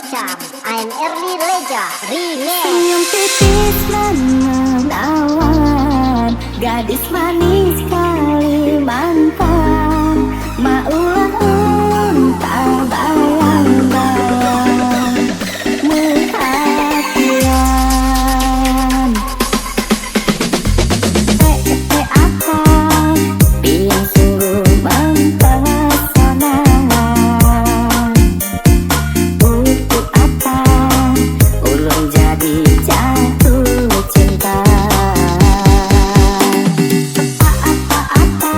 Cam, I'm Early Leja, Remix. Senyum tipis menawan, gadis manis Kalimantan, maulah unta bayang-bayang perhatian. Akang yang sungguh mempesona. Untuk apa ulun jadi jatuh cinta? Apa-apa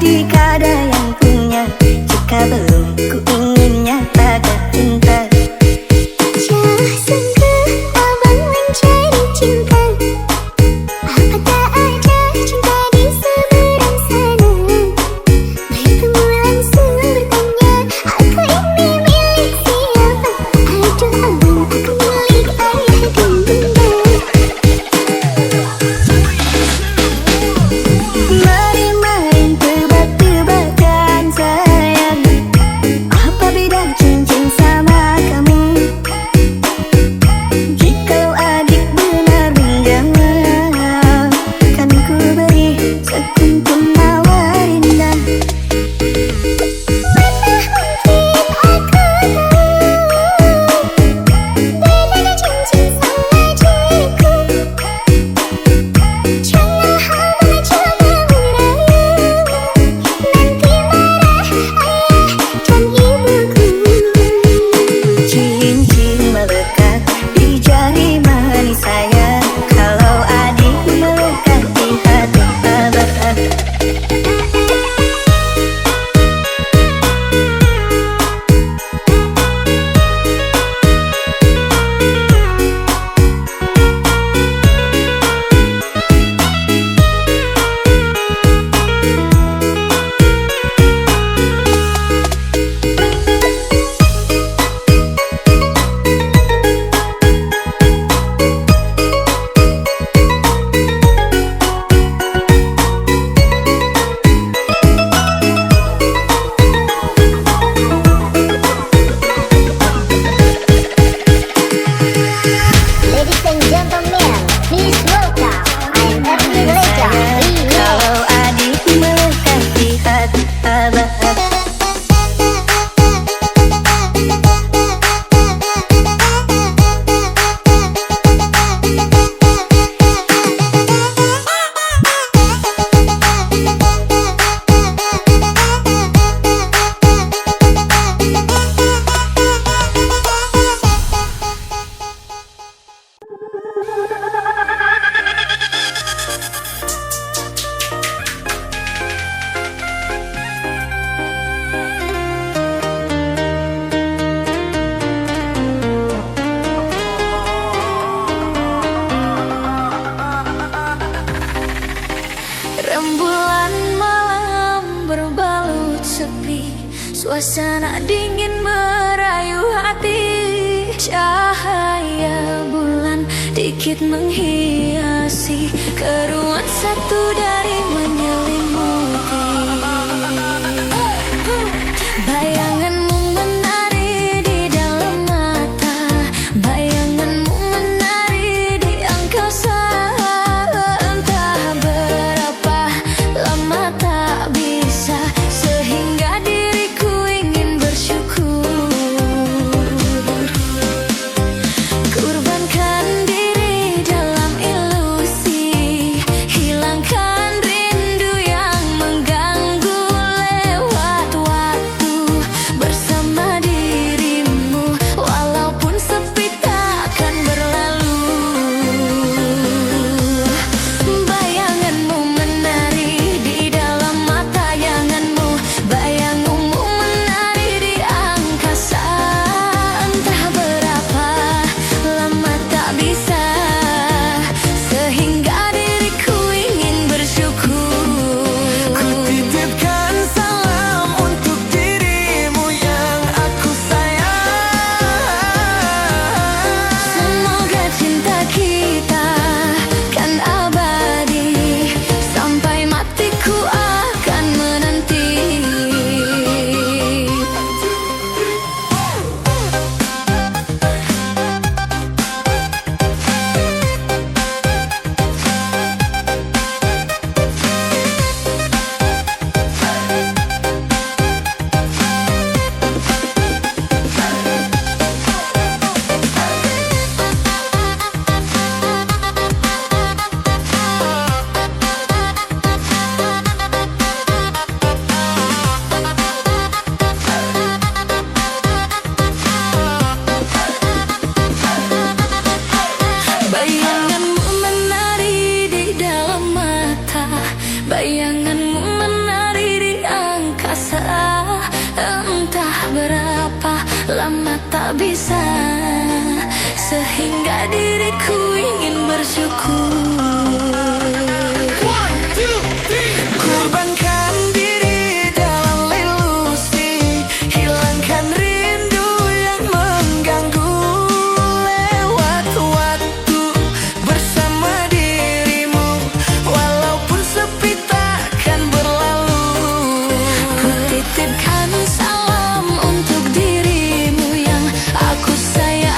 jika ada yang punya, jika belum ku ingin nyatakan cinta. Jangan sangka abang mencari cinta, apa tak ada cinta di seberang sana. Baikmu langsung bertanya, aku ini milik siapa? Aduh abang, aku milik ayah dan bunda. Mari main tebak-tebakan sayang, apa beda cincin sama kamu? Jikalau adik benar menjawab, kan ku beri sekuntum mawar indah. Mana mungkin aku tahu bedanya cincin sama diriku. Jangan abang coba merayu, nanti marah ayah dan ibuku. Cincin melekat di jari manis saya, kalau adik melekat di hati abah. Ladies and gentlemen, please welcome I'm Ernie Leja Remix. Kalau adik melekat di hati abah. Rembulan malam berbalut sepi, suasana dingin merayu hati. Cahaya bulan dikit menghiasi keruan satu dari menyelimuti. Bayanganmu menari di dalam mata, bayanganmu menari di angkasa. Entah berapa lama tak bisa, sehingga diriku ingin bersyukur. Kurbankan diri dalam ilusi, hilangkan rindu yang bisa, sehingga diriku ingin bersyukur. Kurbankan diri dalam ilusi, hilangkan rindu yang mengganggu. Lewat waktu bersama dirimu, walaupun sepi takkan berlalu. Ku titipkan salam untuk dirimu yang aku sayang.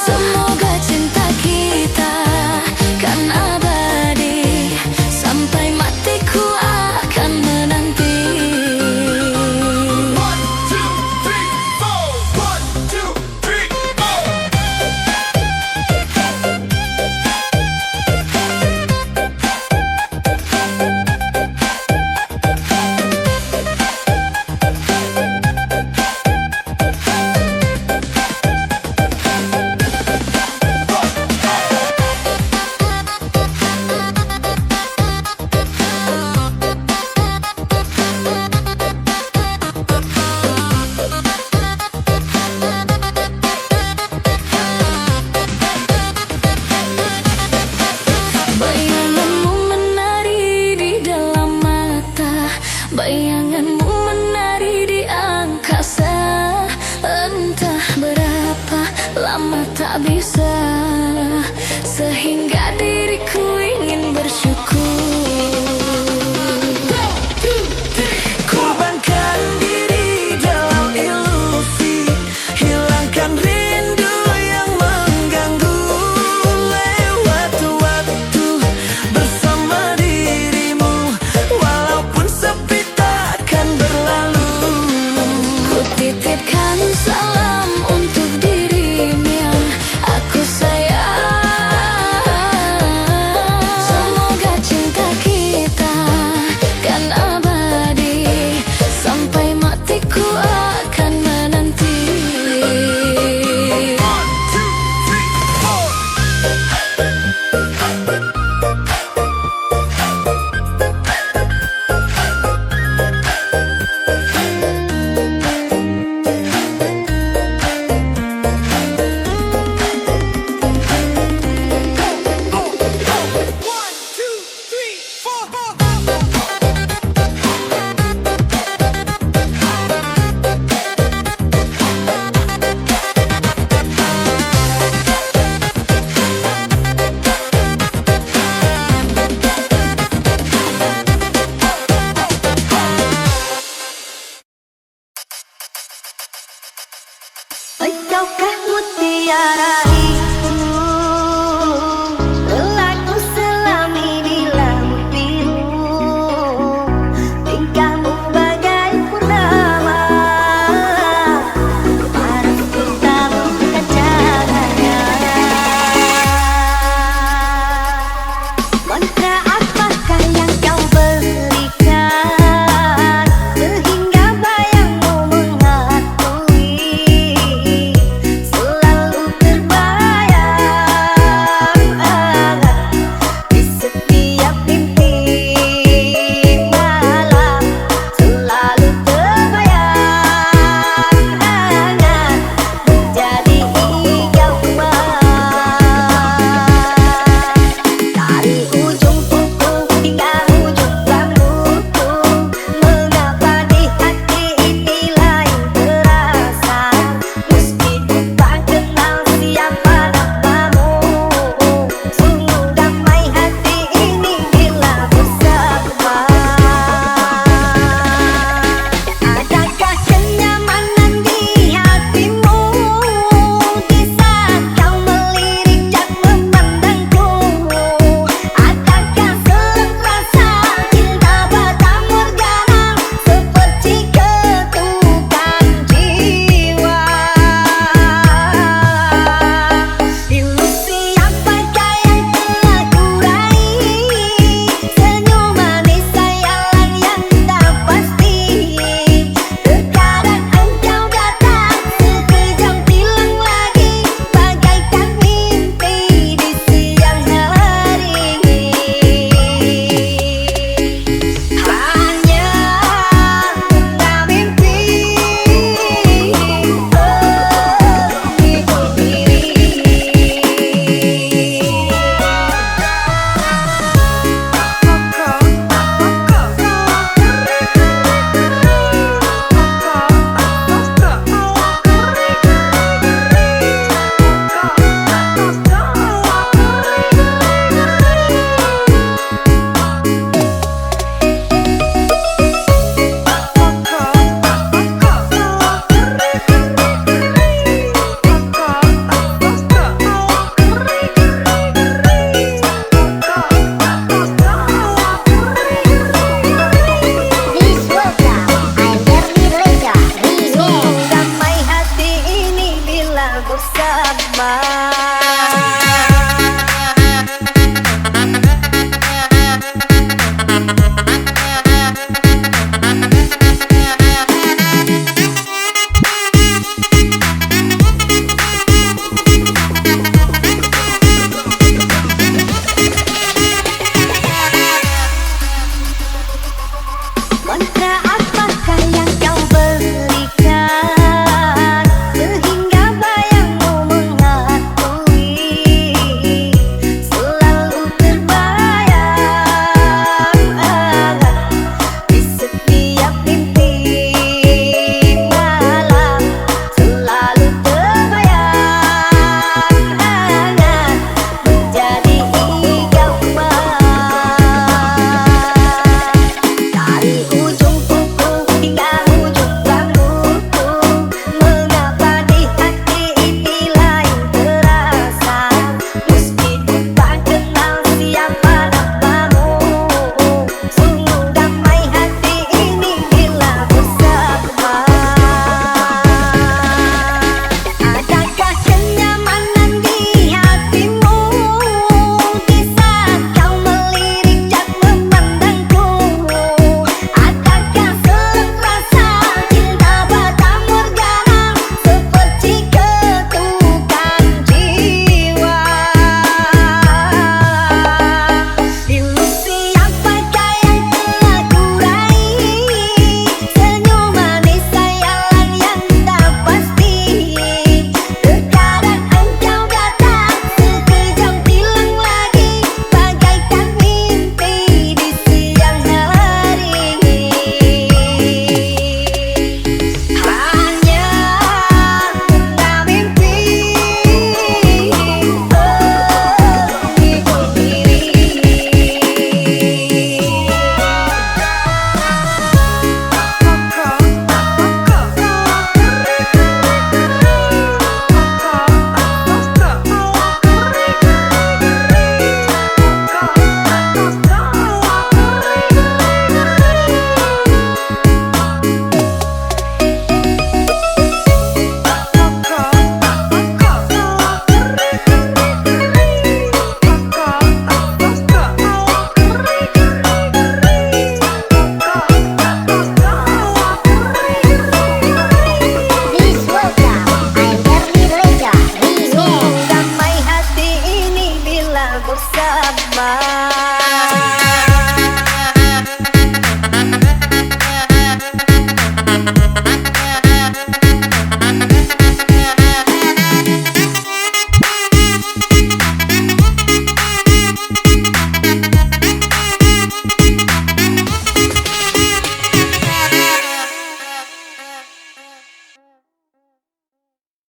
Semoga cinta kita kan abadi, sampai matiku akan menanti. Bayanganmu menari di dalam mata, bayanganmu menari di angkasa. Entah berapa lama tak bisa, sehingga diriku ingin bersyukur. Kurbankan diri dalam ilusi, hilangkan rindu yang mengganggu. Lewat waktu bersama dirimu, walaupun sepi takkan berlalu. Ku titipkan salam untuk dirimu yang aku sayang. Semoga cinta kita kan abadi, sampai matiku akan menanti. Engaukah mutiara itu, lelaku selami di laut biru. Tingkahmu bagai purnama, paras cintamu bukan cahaya. Mantra apakah yang kau berikan, sehingga bayangmu menghantui, selalu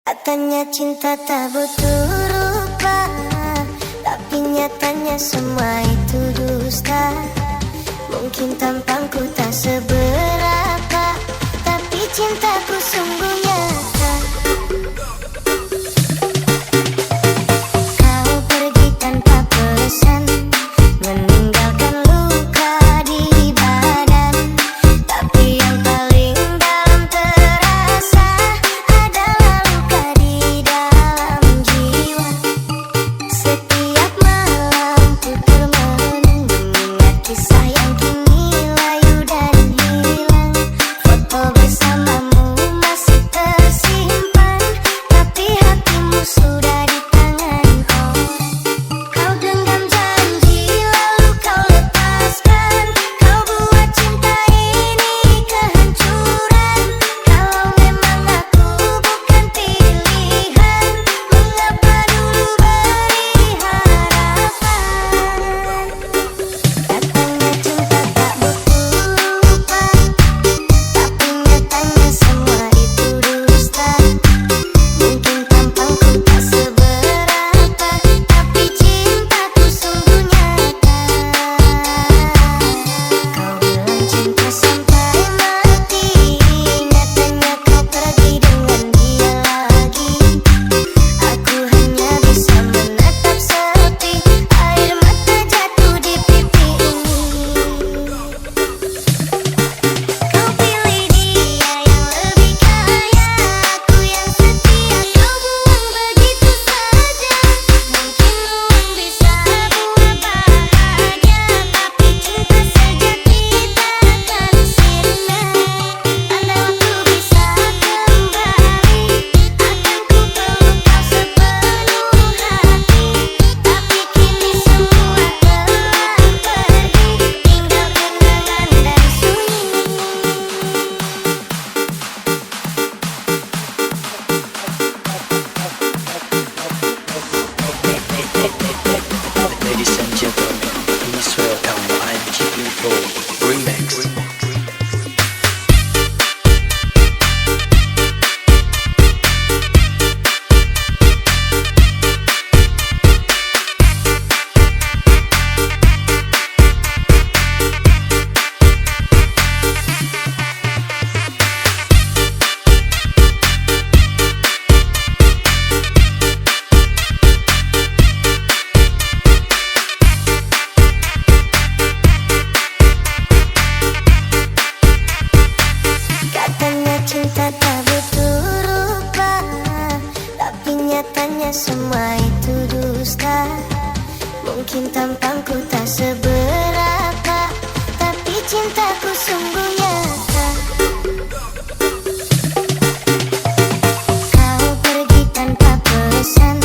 Katanya cinta tak butuh rupa, tapi nyatanya semua itu dusta. Mungkin tampangku tak seberapa, tapi cintaku sungguh nyata. Kau pergi tanpa pesan, meninggalkan luka di badan. Tapi yang paling dalam terasa adalah luka di dalam jiwa. Setiap malam ku termenung mengingat kisah yang kini layu dan hilang. Foto bersamamu masih Katanya cinta tak butuh rupa, tapi nyatanya semua itu dusta. Mungkin tampangku tak seberapa, tapi cintaku sungguh nyata. Kau pergi tanpa pesan,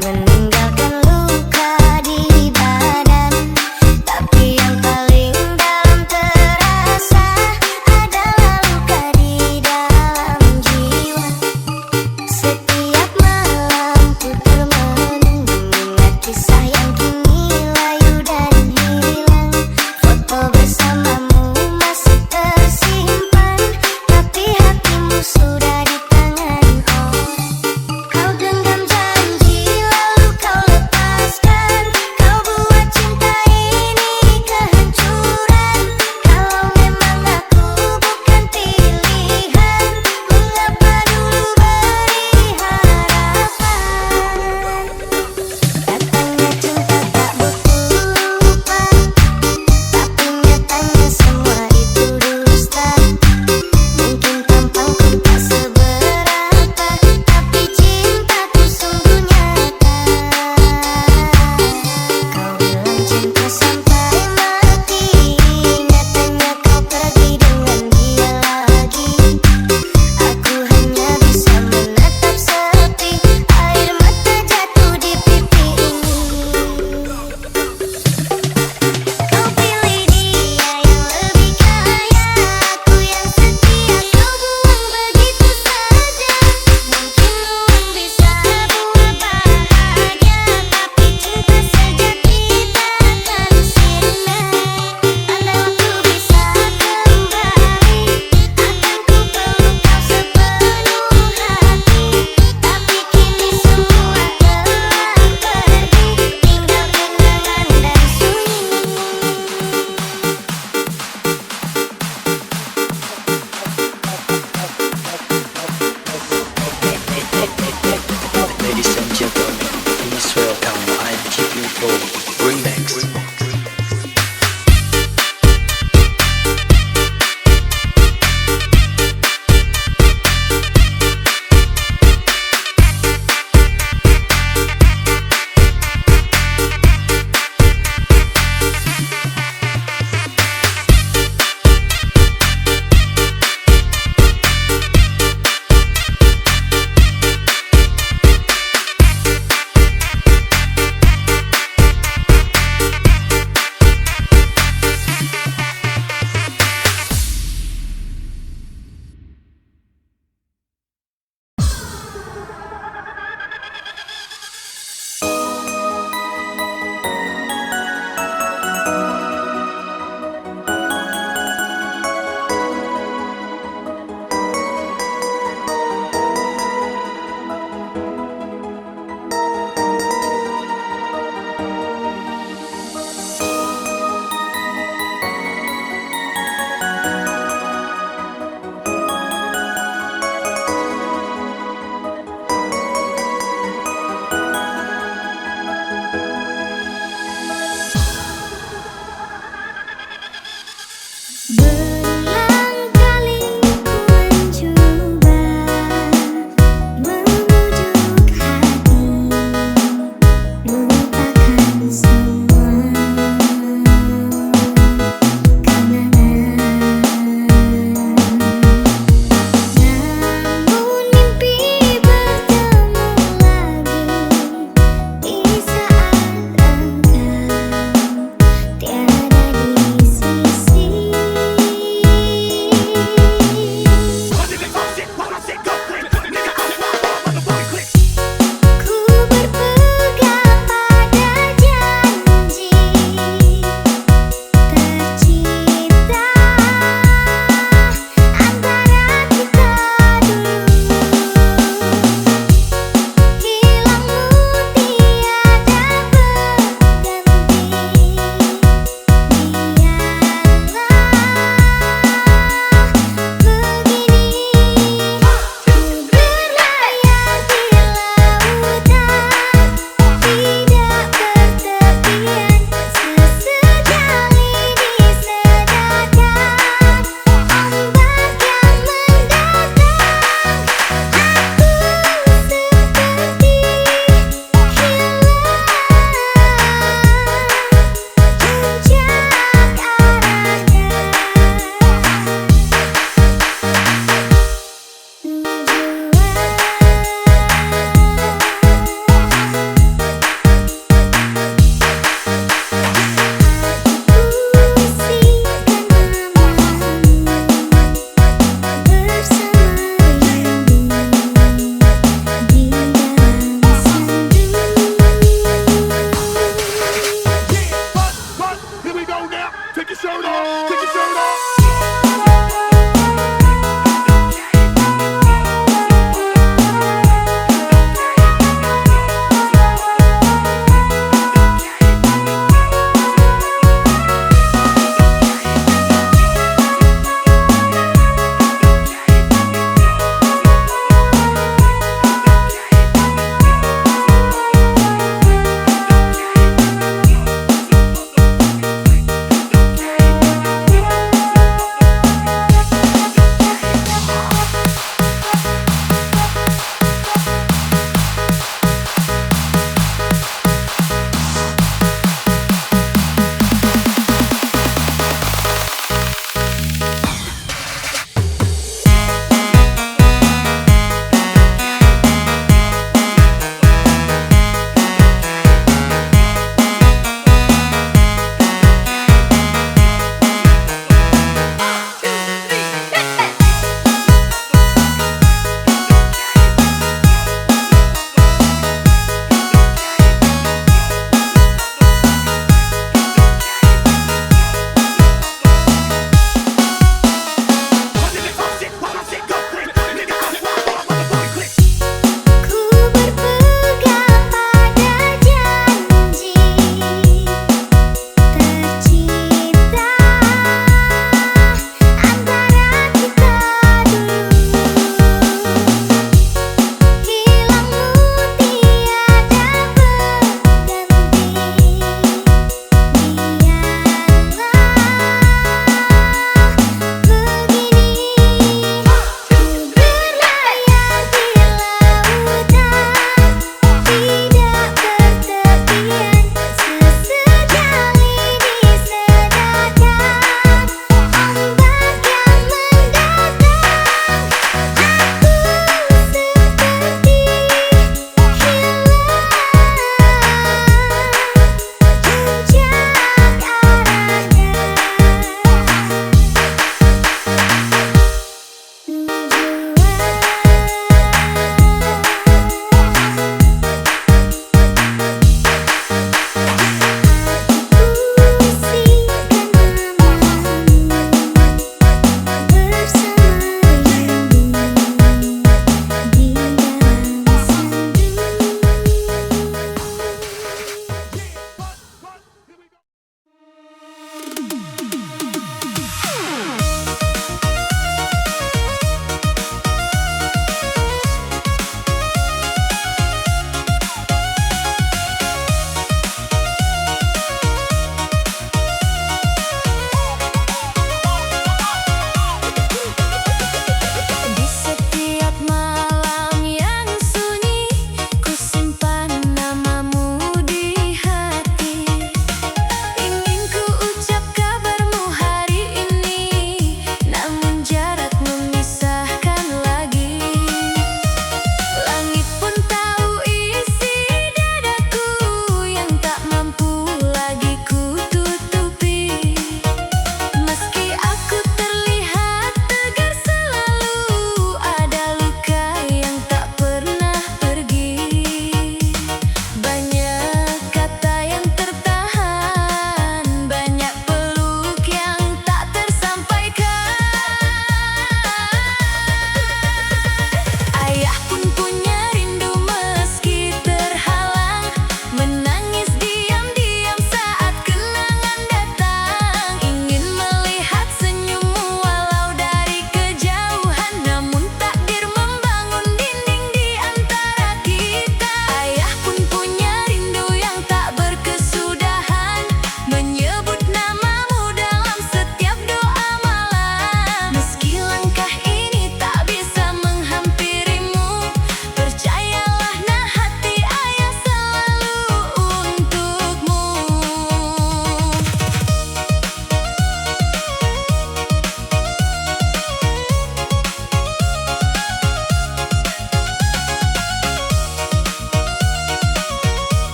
meninggalkan luka di badan. Tapi yang paling dalam terasa adalah luka di dalam jiwa. Setiap malam ku termenung mengingat kisah yang kini layu dan hilang. Foto bersamamu masih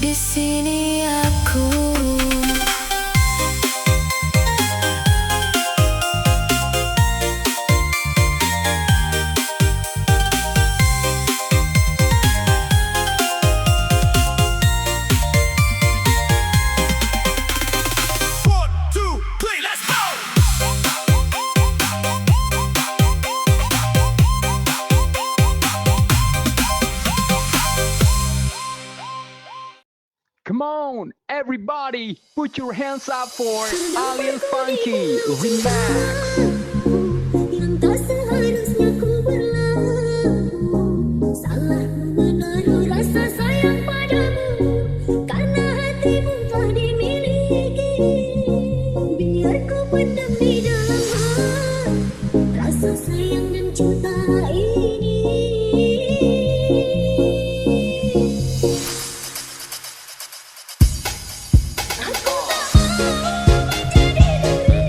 di sini aku. Come on, everybody, put your hands up for Alien Funky Remix. Yang tak seharusnya ku berlaku, salah menaruh rasa sayang padamu, karena hatimu telah dimiliki. Biar ku pendam di dalam hati rasa sayang dan cinta ini. Aku tak mau menjadi duri,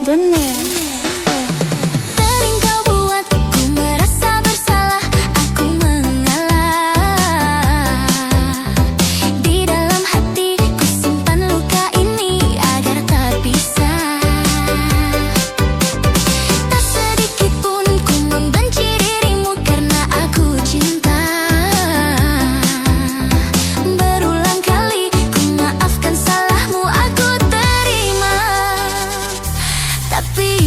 dunia. Sering kau buatku merasa bersalah, aku mengalah. Di dalam hati ku simpan luka ini agar tak bisa. Tak sedikit pun ku membenci dirimu karena aku cinta. Berulang kali ku maafkan salahmu, aku terima. Tapi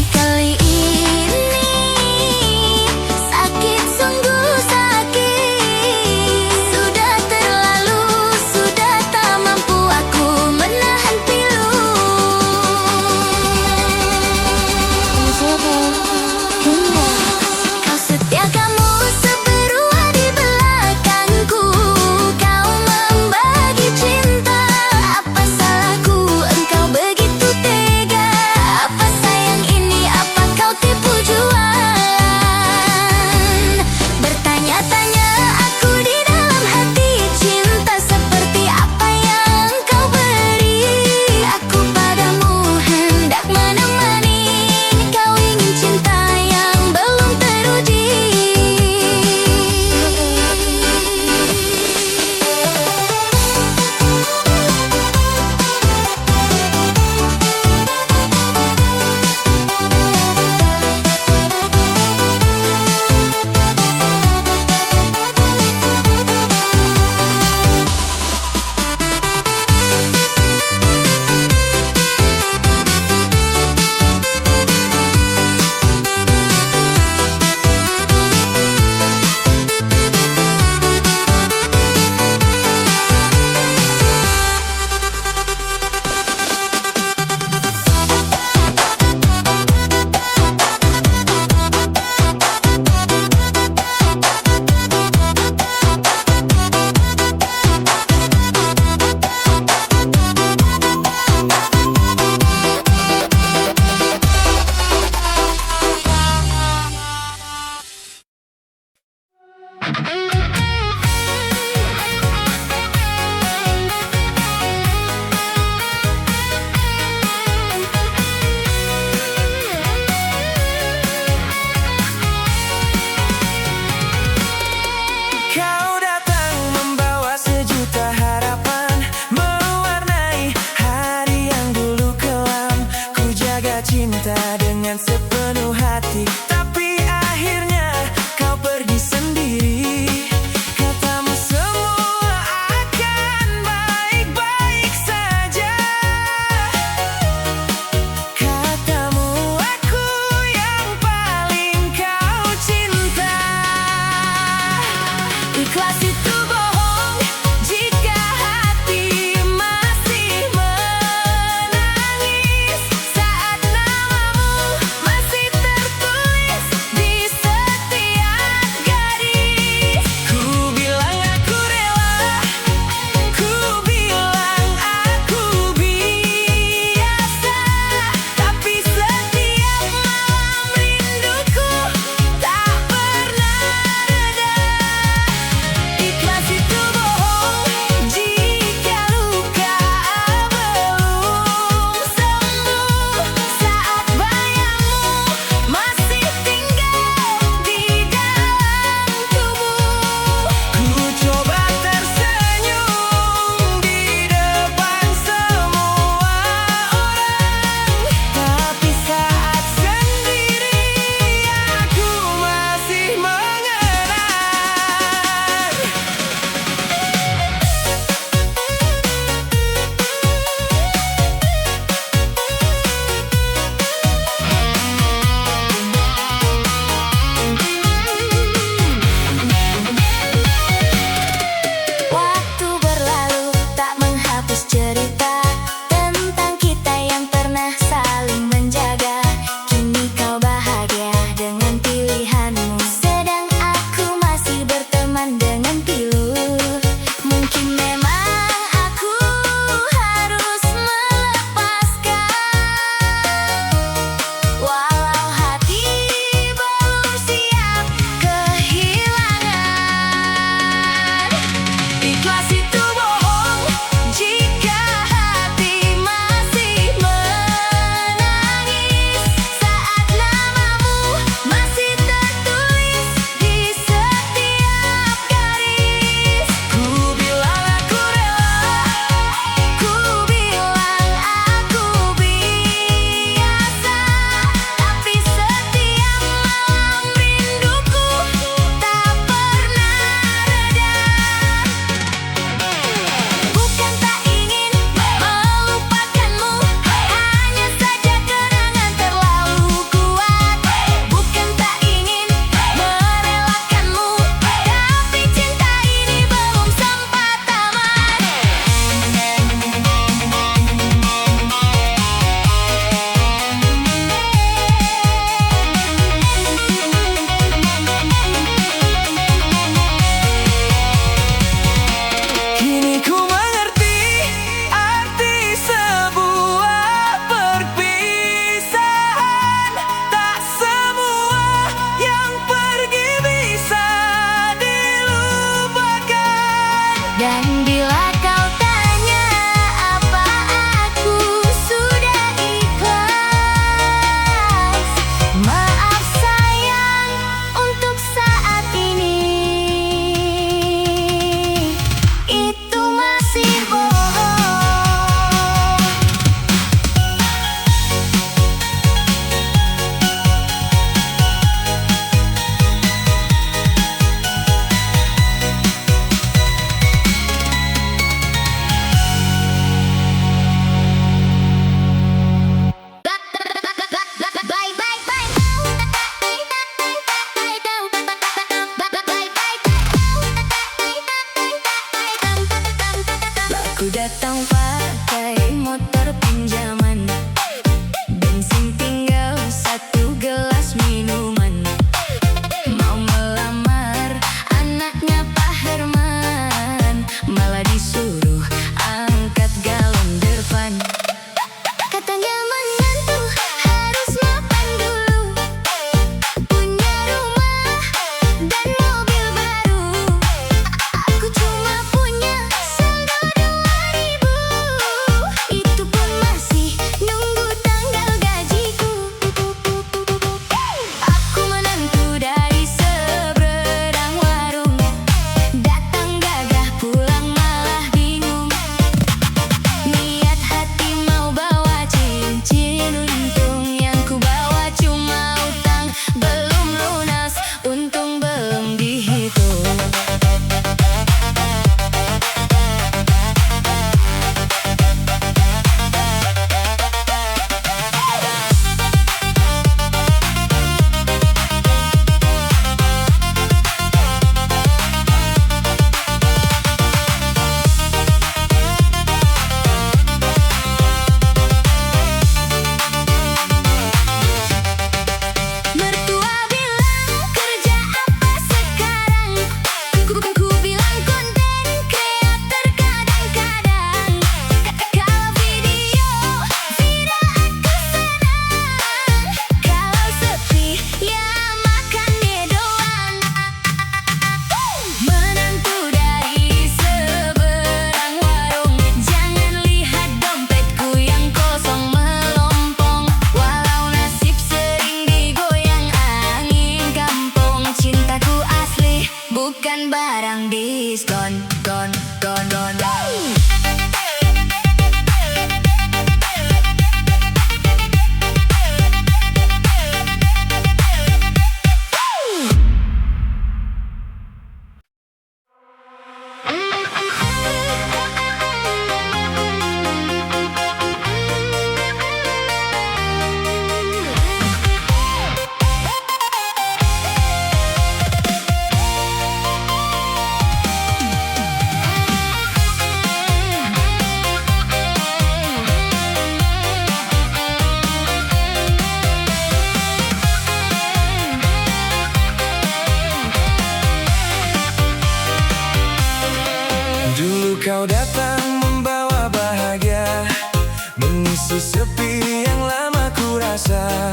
mengisi sepi yang lama ku rasa.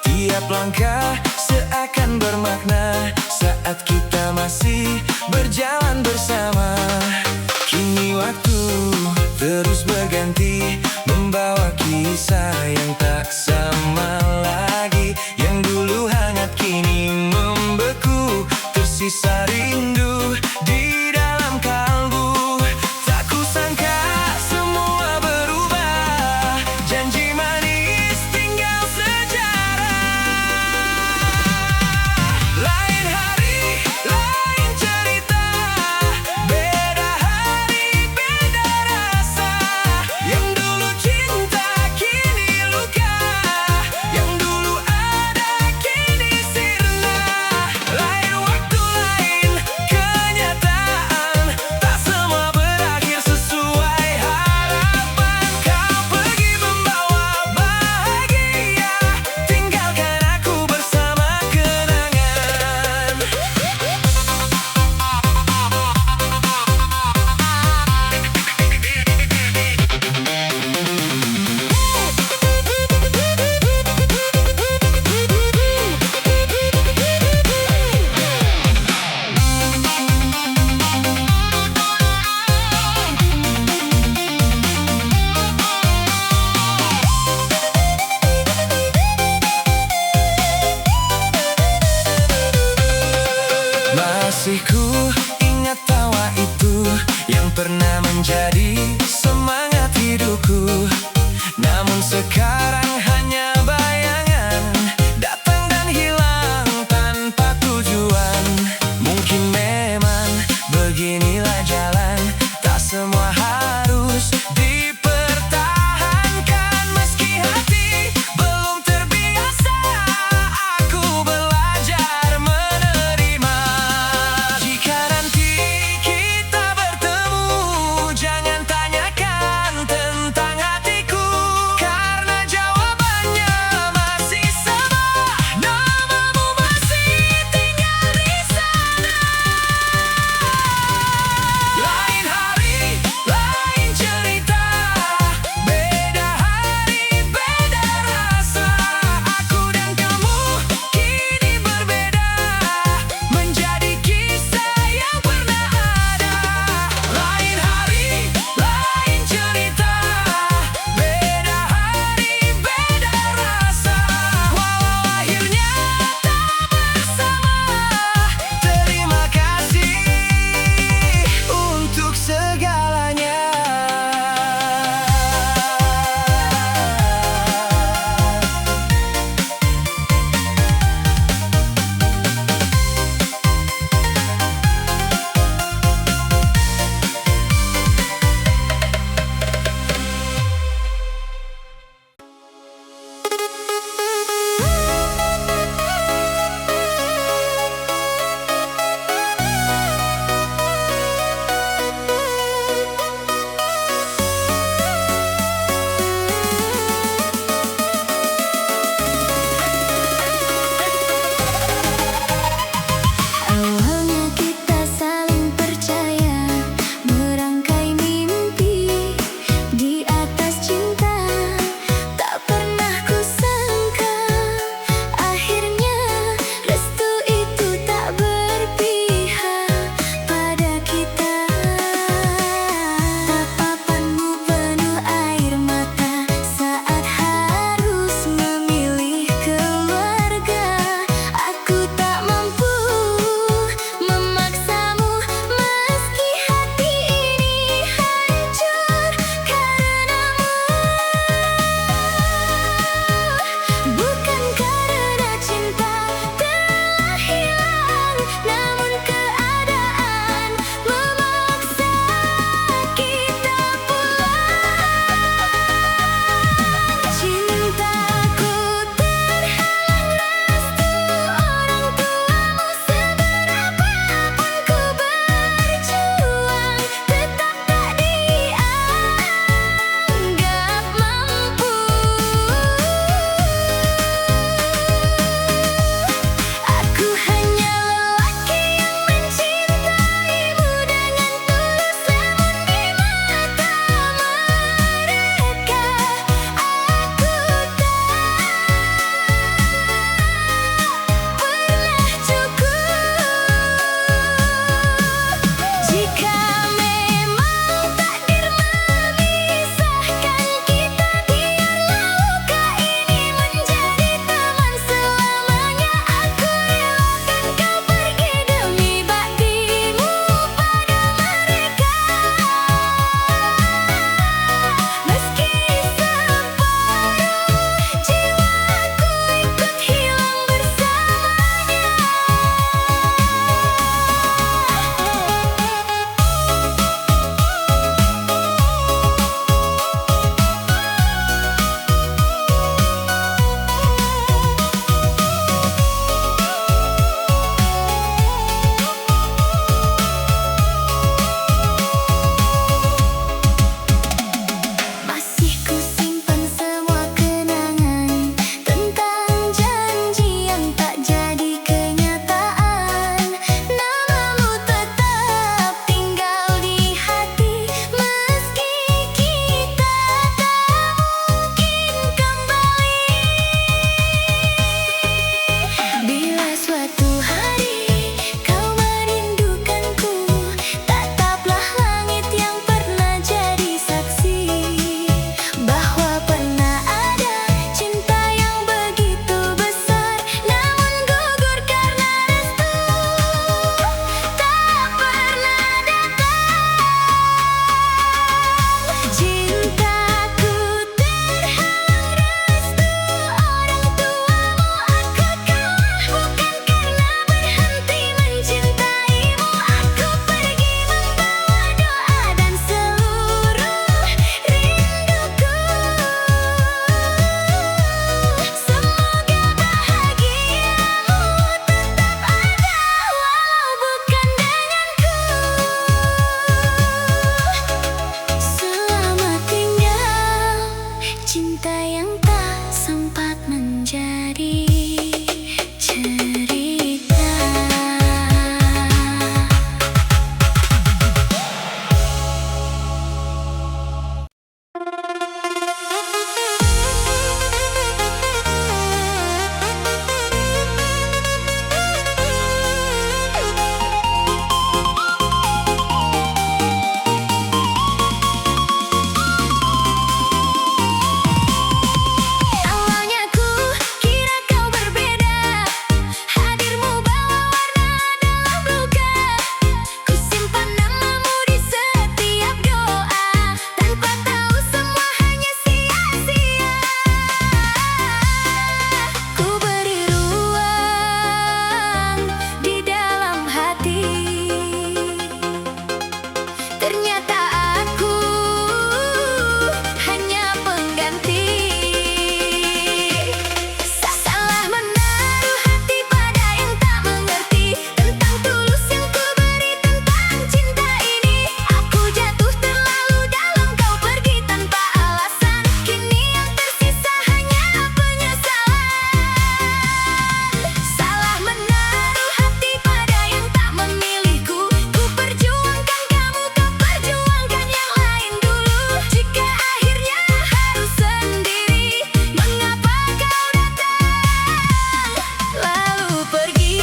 Tiap langkah seakan bermakna saat kita masih berjalan bersama. Kini waktu terus berganti, membawa kisah yang tak sama lagi. Yang dulu hangat kini membeku, tersisa rindu di dalam kalbu. Tak kusangka semua berubah, janji manis tinggal sejarah. Lain hari, lain cerita, beda hari, beda rasa. Yang dulu cinta kini luka, yang dulu ada kini sirna. Lain waktu, lain kenyataan, tak semua berakhir sesuai harapan. Kau pergi membawa bahagia, tinggalkan aku bersama kenangan. Masih ku ingat tawa itu yang pernah menjadi semangat hidupku. Namun sekarang hanya bayangan, datang dan hilang tanpa tujuan. Mungkin memang beginilah jalan, tak semua harus dipertahankan. Meski hati belum terbiasa, aku belajar menerima. Jika nanti kita bertemu, jangan tanyakan tentang hatiku, karena jawabannya masih sama. Namamu masih tinggal di sana. Lain hari, lain cerita, beda hari, beda rasa. Aku dan kamu kini berbeda, menjadi kisah yang pernah ada. Lain hari, lain cerita, beda hari, beda rasa. Walau akhirnya tak bersama, terima kasih untuk segalanya. Awalnya kita saling percaya, merangkai mimpi di atas cinta. Tak pernah kusangka akhirnya restu itu tak berpihak pada kita. Tatapanmu penuh air mata saat harus memilih keluarga. Aku tak mampu memaksamu, meski hati ini hancur karenamu. Cinta yang tak sempat menjadi cerita. Awalnya ku kira kau berbeda, hadirmu bawa warna dalam luka. Ku simpan namamu di setiap doa, tanpa tahu semua hanya sia-sia. Ku beri ruang di dalam hati, ternyata aku hanya pengganti. Salah menaruh hati pada yang tak mengerti tentang tulus yang ku beri tentang cinta ini. Aku jatuh terlalu dalam, kau pergi tanpa alasan. Kini yang tersisa hanya penyesalan. Salah menaruh hati pada yang tak memilihku. Ku perjuangkan kamu, kau perjuangkan yang lain dulu. Jika akhirnya harus sendiri, mengapa kau datang lalu pergi?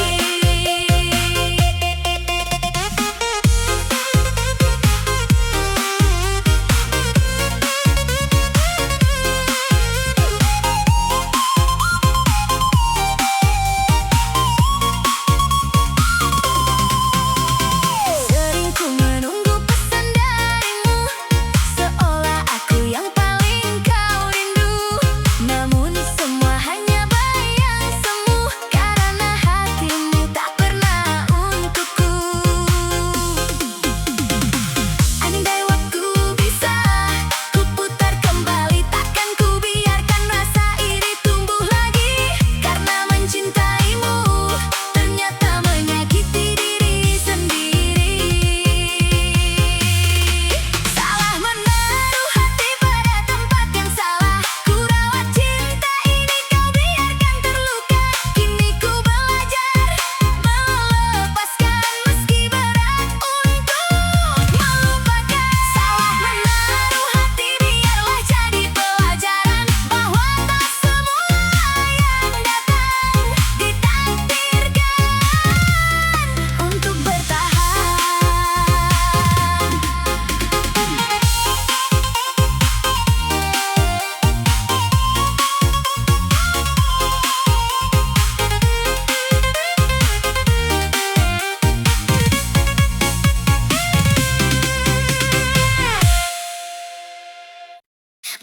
Sering ku menunggu pesan darimu, seolah aku yang paling kau rindu. Namun semua hanya bayang semu, karena hatimu tak pernah untukku. Andai waktu bisa ku putar kembali, takkan ku biarkan rasa iri tumbuh lagi. Karena mencintaimu ternyata menyakiti diri sendiri. Salah menaruh hati pada tempat yang salah. Ku rawat cinta ini, kau biarkan terluka. Kini ku belajar melepaskan, meski berat untuk melupakan. Salah menaruh hati, biarlah jadi pelajaran bahwa tak semua yang datang ditakdirkan untuk bertahan.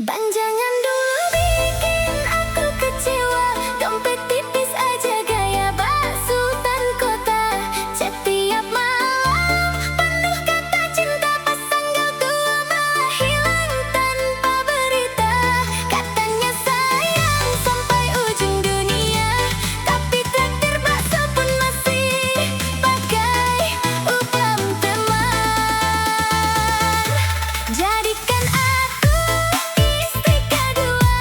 Bang, jangan dulu bikin aku kecewa. Dompet tipis aja gaya basutan kota. Setiap malam penuh kata cinta, pas tanggal 2 malah hilang tanpa berita. Katanya sayang sampai ujung dunia, tapi traktir bakso pun masih pakai upam teman. Jadikan aku istri kedua,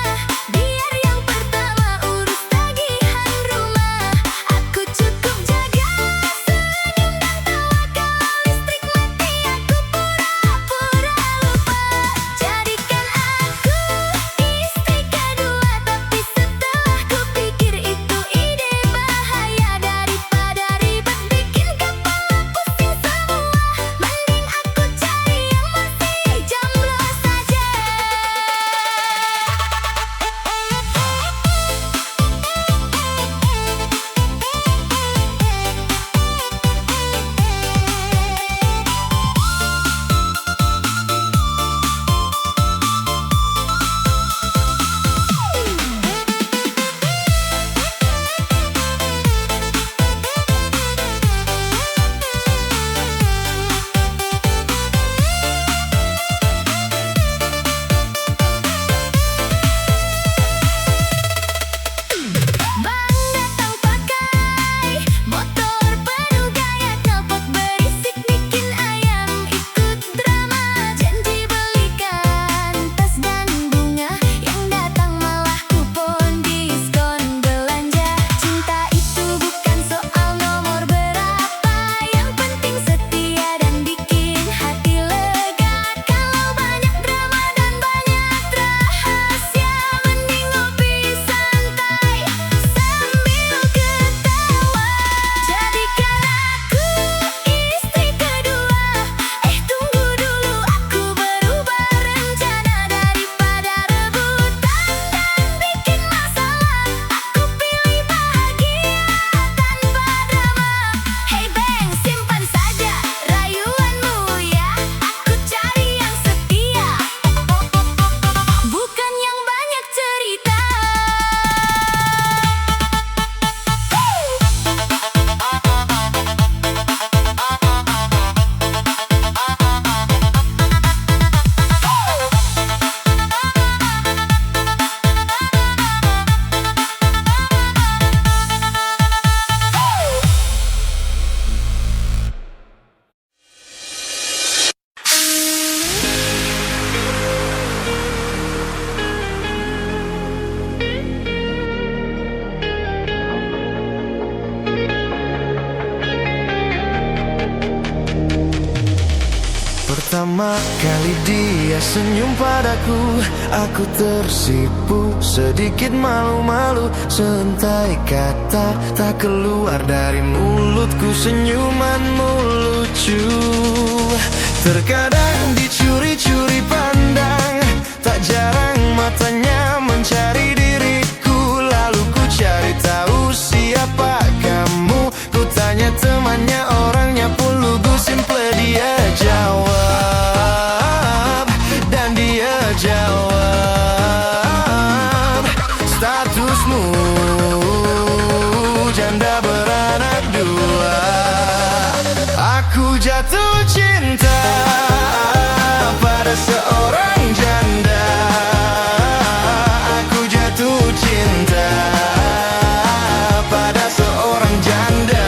Pertama kali dia senyum padaku, aku tersipu, sedikit malu-malu. Sentai kata tak keluar dari mulutku, senyumanmu lucu. Terkadang dicuri-curi pandang, tak jarang matanya mencari diriku. Lalu ku cari tahu siapa kamu, ku tanya temannya, orangnya pun lugu. Simple dia jawab, dan dia jawab, statusmu janda beranak dua. Aku jatuh cinta pada seorang janda. Aku jatuh cinta pada seorang janda.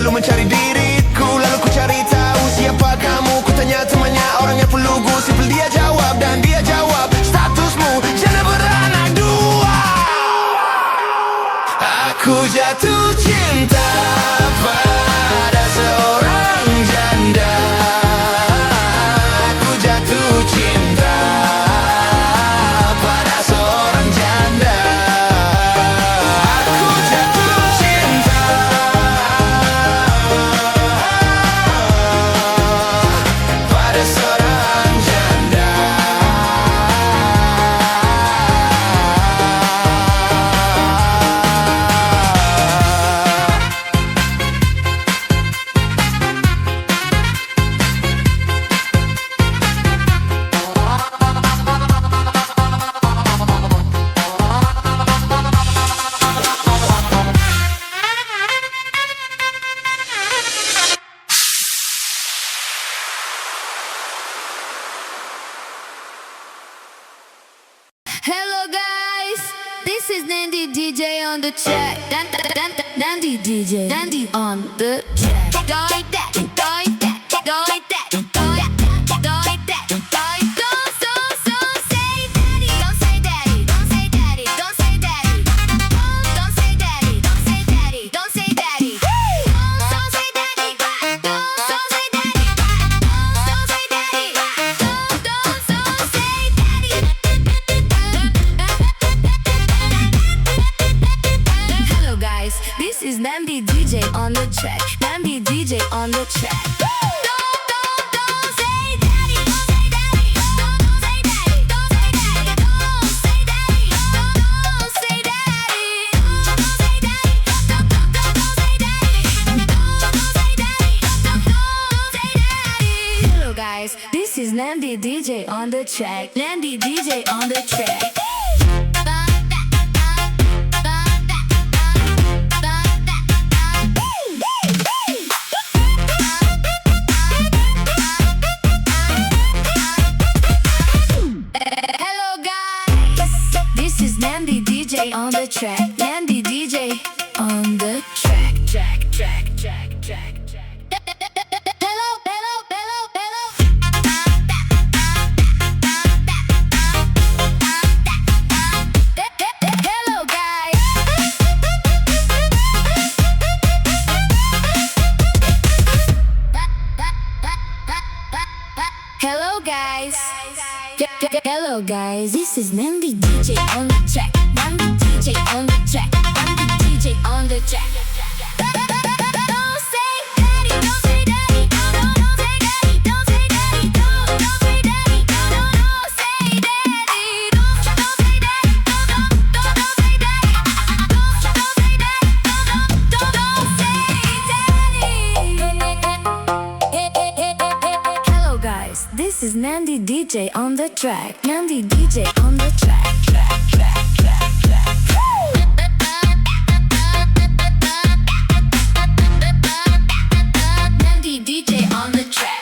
Mencari diriku, lalu ku cari tahu siapa kamu. Ku tanya temannya, orangnya pun lugu. Simple dia jawab, dan dia jawab, statusmu janda beranak dua. Aku jatuh cinta pada seorang janda. Aku jatuh cinta pada seorang janda. Aku jatuh cinta pada seorang janda. Hello guys, this is Nandy DJ on the track. Nandy DJ, Nandy on the track. Doi that, doi that, doi that, doi that, doi that, doi. Don't say daddy, don't say daddy, don't say daddy, don't say daddy. Don't say daddy, don't say daddy, don't say daddy. Don't say daddy, don't say daddy, don't say daddy, don't say daddy. Hello guys, this is Nambi DJ on the track. Nambi DJ on the track. Don't say daddy, don't say daddy, don't say daddy, don't say daddy, don't say daddy, don't say daddy, don't say daddy, don't say daddy, don't say daddy. Hello guys, this is Nambi DJ on the track. Nambi DJ on the track. Hello guys, this is Nambi DJ on the track. Nambi DJ on the track. Hello guys. Hello guys. Hello guys, this is Nambi DJ on the track. Nambi DJ on the track. Nambi DJ on the track. Don't say daddy, don't say daddy, don't say daddy, don't say daddy, don't say daddy, don't say daddy, don't say daddy, don't say daddy, don't say daddy. Hello guys, this is Nambi DJ on the track. Nambi DJ on the track. Nambi DJ on the track.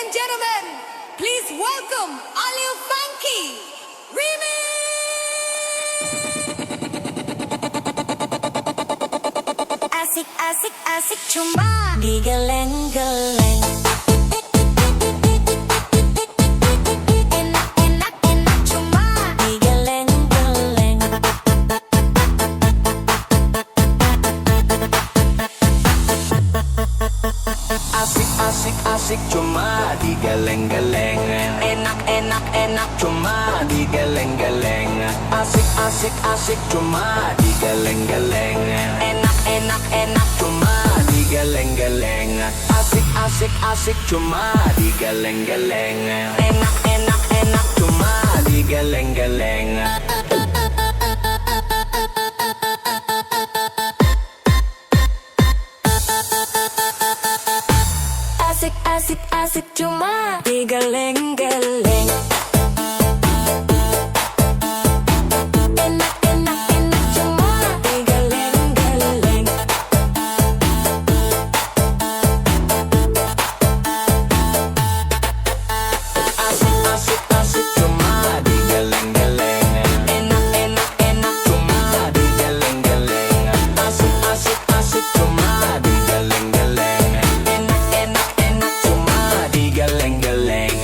and gentlemen, please welcome Alil Funky Remix. Asik asik asik cuma digeleng-geleng. Enak enak enak cuma digeleng-geleng. Asik asik asik cuma digeleng-geleng. Enak enak enak cuma digeleng-geleng. Asik asik asik cuma digeleng-geleng. Enak enak enak cuma digeleng-geleng. Asik asik asik cuma digeleng-geleng. Enak enak enak cuma digeleng-geleng. Asik asik asik cuma digeleng-geleng. Enak enak enak cuma digeleng-geleng. Asik asik asik cuma digeleng-geleng. Enak enak enak cuma digeleng-geleng. Asik asik asik cuma digeleng-geleng. Enak enak enak cuma digeleng-geleng.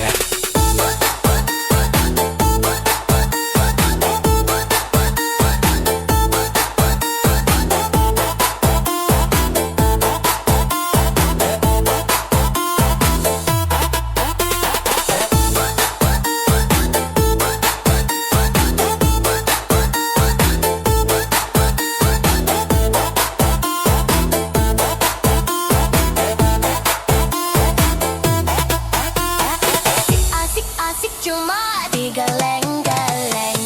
Asik asik cuma digeleng-geleng.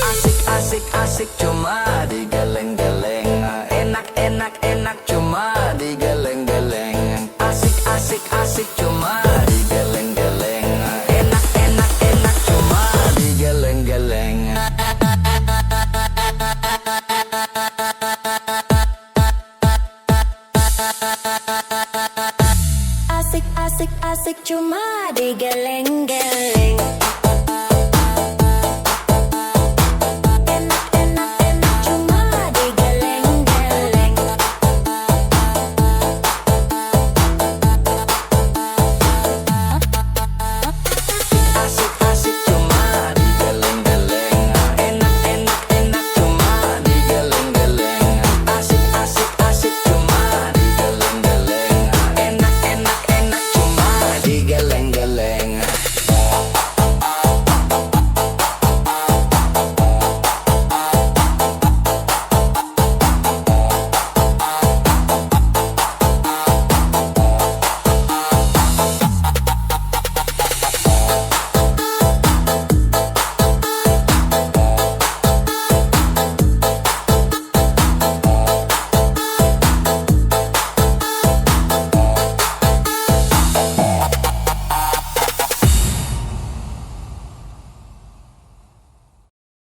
Asik asik asik cuma digeleng-geleng. Enak enak enak cuma digeleng-geleng. Asik asik asik cuma digeleng-geleng. Enak enak enak cuma digeleng-geleng. Asik asik asik cuma digeleng.